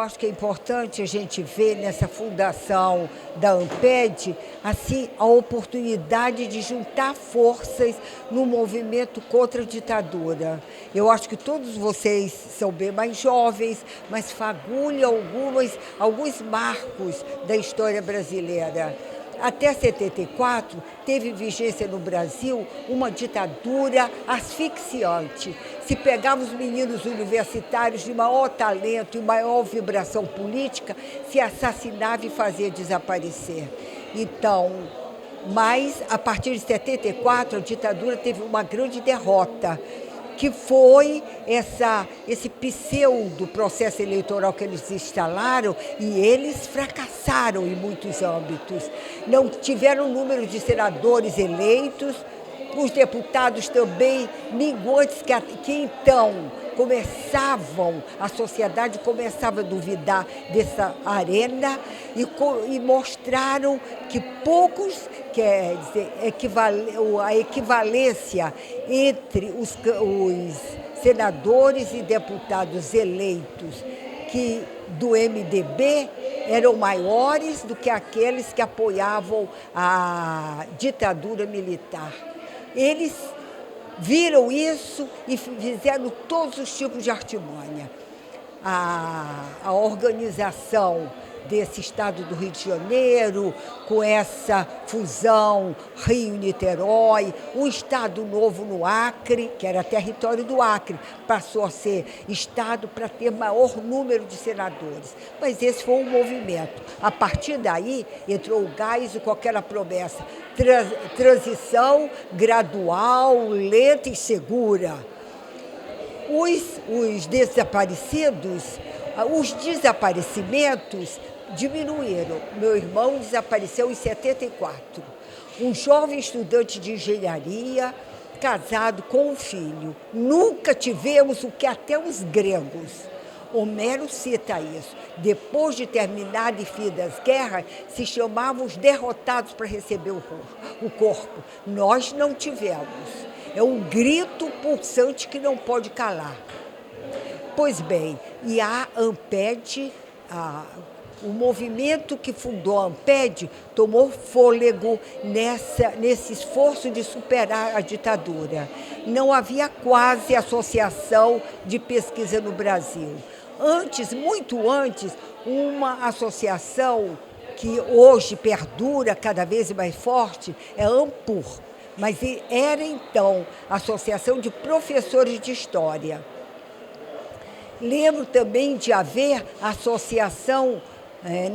acho que é importante a gente ver nessa fundação da ANPED, assim, a oportunidade de juntar forças no movimento contra a ditadura. Eu acho que todos vocês são bem mais jovens, mas fagulham alguns marcos da história brasileira. Até 74, teve vigência no Brasil uma ditadura asfixiante. Se pegava os meninos universitários de maior talento e maior vibração política, se assassinava e fazia desaparecer. Então, mas, a partir de 74, a ditadura teve uma grande derrota, que foi esse pseudo processo eleitoral que eles instalaram, e eles fracassaram em muitos âmbitos. Não tiveram número de senadores eleitos, os deputados também minguantes, que então a sociedade começava a duvidar dessa arena e mostraram que poucos, quer dizer, a equivalência entre os senadores e deputados eleitos do MDB eram maiores do que aqueles que apoiavam a ditadura militar. Eles viram isso e fizeram todos os tipos de artimanha. A organização desse estado do Rio de Janeiro, com essa fusão Rio-Niterói, um estado novo no Acre, que era território do Acre, passou a ser estado para ter maior número de senadores. Mas esse foi um movimento. A partir daí, entrou o Geisel com aquela promessa, transição gradual, lenta e segura. Os desaparecimentos diminuíram. Meu irmão desapareceu em 74. Um jovem estudante de engenharia, casado com um filho. Nunca tivemos o que até os gregos. Homero cita isso. Depois de terminar e fim das guerras, se chamavam os derrotados para receber o corpo. Nós não tivemos. É um grito pulsante que não pode calar. Pois bem, e a ANPED, o movimento que fundou a ANPED tomou fôlego nesse esforço de superar a ditadura. Não havia quase associação de pesquisa no Brasil. Antes, muito antes, uma associação que hoje perdura cada vez mais forte é a ANPUR, mas era então a Associação de Professores de História. Lembro também de haver a Associação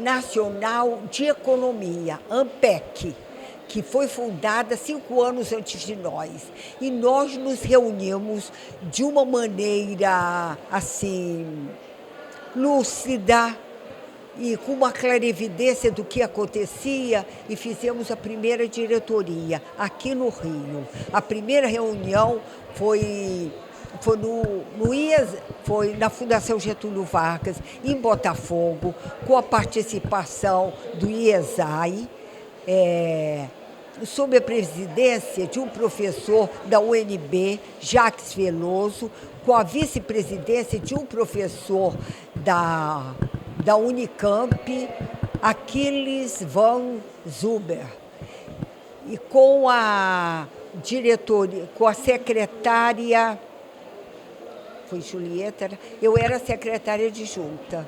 Nacional de Economia, ANPEC, que foi fundada 5 anos antes de nós. E nós nos reunimos de uma maneira, assim, lúcida e com uma clarividência do que acontecia, e fizemos a primeira diretoria aqui no Rio. A primeira reunião foi na Fundação Getúlio Vargas, em Botafogo, com a participação do IESAI, sob a presidência de um professor da UNB, Jacques Veloso, com a vice-presidência de um professor da Unicamp, Aquiles Van Zuber, e com a diretoria, com a secretária, foi Julieta, eu era secretária adjunta.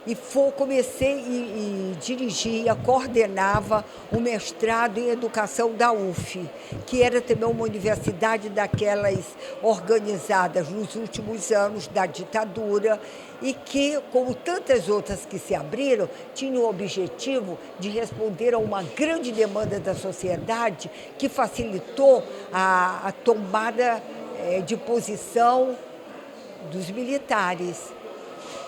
E comecei e dirigia, coordenava o mestrado em educação da UF, que era também uma universidade daquelas organizadas nos últimos anos da ditadura e que, como tantas outras que se abriram, tinha o objetivo de responder a uma grande demanda da sociedade que facilitou a tomada de posição dos militares,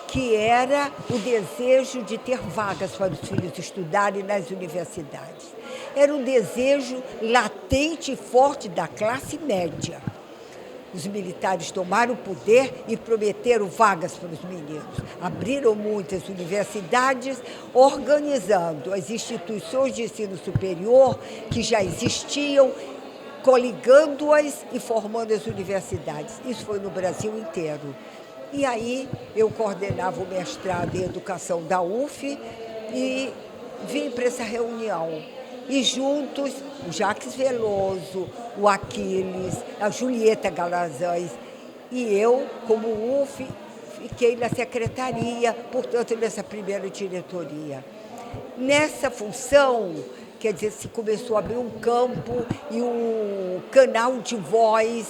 que era o desejo de ter vagas para os filhos estudarem nas universidades. Era um desejo latente e forte da classe média. Os militares tomaram o poder e prometeram vagas para os meninos. Abriram muitas universidades, organizando as instituições de ensino superior que já existiam, coligando-as e formando as universidades. Isso foi no Brasil inteiro. E aí eu coordenava o mestrado em Educação da UF e vim para essa reunião. E juntos, o Jacques Veloso, o Aquiles, a Julieta Galazans e eu, como UF, fiquei na secretaria, portanto, nessa primeira diretoria. Nessa função, quer dizer, se começou a abrir um campo e um canal de voz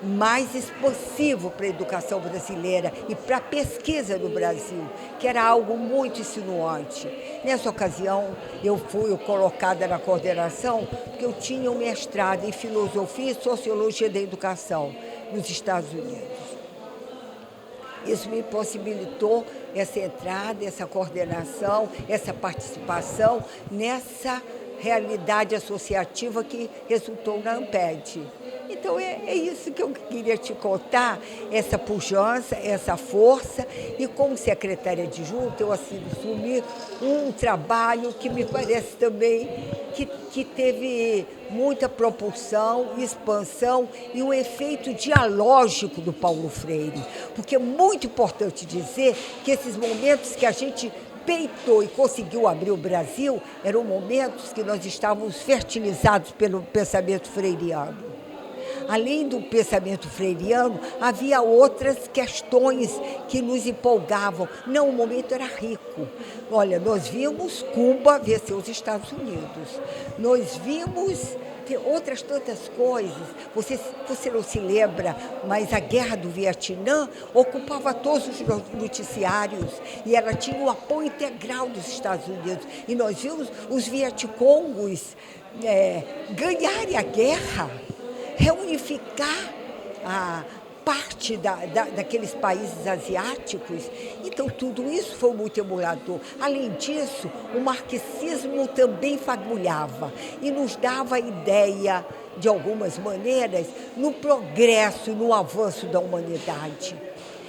mais expansivo para a educação brasileira e para a pesquisa no Brasil, que era algo muito insinuante. Nessa ocasião, eu fui colocada na coordenação porque eu tinha um mestrado em Filosofia e Sociologia da Educação nos Estados Unidos. Isso me possibilitou essa entrada, essa coordenação, essa participação nessa realidade associativa que resultou na ANPED. Então, é isso que eu queria te contar, essa pujança, essa força. E como secretária adjunta, eu assumi um trabalho que me parece também que teve muita propulsão, expansão e um efeito dialógico do Paulo Freire. Porque é muito importante dizer que esses momentos que a gente peitou e conseguiu abrir o Brasil eram momentos que nós estávamos fertilizados pelo pensamento freiriano. Além do pensamento freiriano, havia outras questões que nos empolgavam. Não, o momento era rico. Olha, nós vimos Cuba vencer os Estados Unidos. Nós vimos outras tantas coisas. Você não se lembra, mas a guerra do Vietnã ocupava todos os noticiários e ela tinha o apoio integral dos Estados Unidos. E nós vimos os vietcongos ganharem a guerra, reunificar a parte daqueles países asiáticos. Então, tudo isso foi muito emulador. Além disso, o marxismo também fagulhava e nos dava a ideia, de algumas maneiras, no progresso, no avanço da humanidade.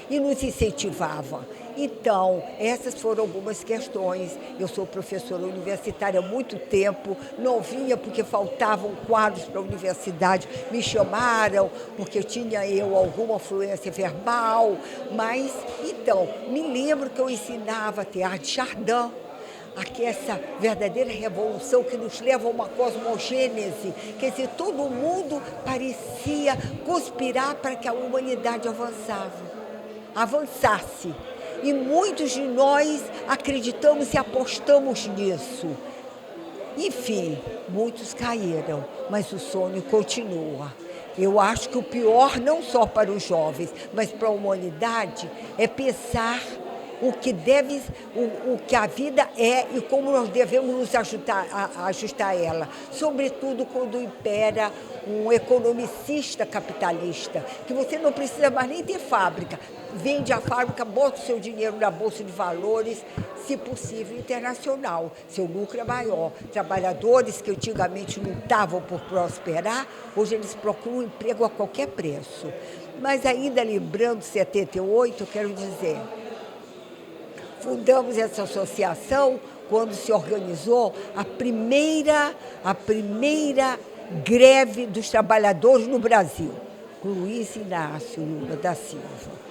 E nos incentivava. Então, essas foram algumas questões. Eu sou professora universitária há muito tempo, novinha porque faltavam quadros para a universidade, me chamaram porque tinha alguma fluência verbal, mas, então, me lembro que eu ensinava teatro de Chardin, aqui essa verdadeira revolução que nos leva a uma cosmogênese, quer dizer, todo mundo parecia conspirar para que a humanidade avançasse. E muitos de nós acreditamos e apostamos nisso. Enfim, muitos caíram, mas o sonho continua. Eu acho que o pior, não só para os jovens, mas para a humanidade, é pensar o que a vida é e como nós devemos nos ajustar a ela. Sobretudo quando impera um economicista capitalista, que você não precisa mais nem ter fábrica. Vende a fábrica, bota o seu dinheiro na Bolsa de Valores, se possível, internacional. Seu lucro é maior. Trabalhadores que antigamente lutavam por prosperar, hoje eles procuram emprego a qualquer preço. Mas ainda lembrando 78, eu quero dizer, fundamos essa associação quando se organizou a primeira greve dos trabalhadores no Brasil, com Luiz Inácio Lula da Silva.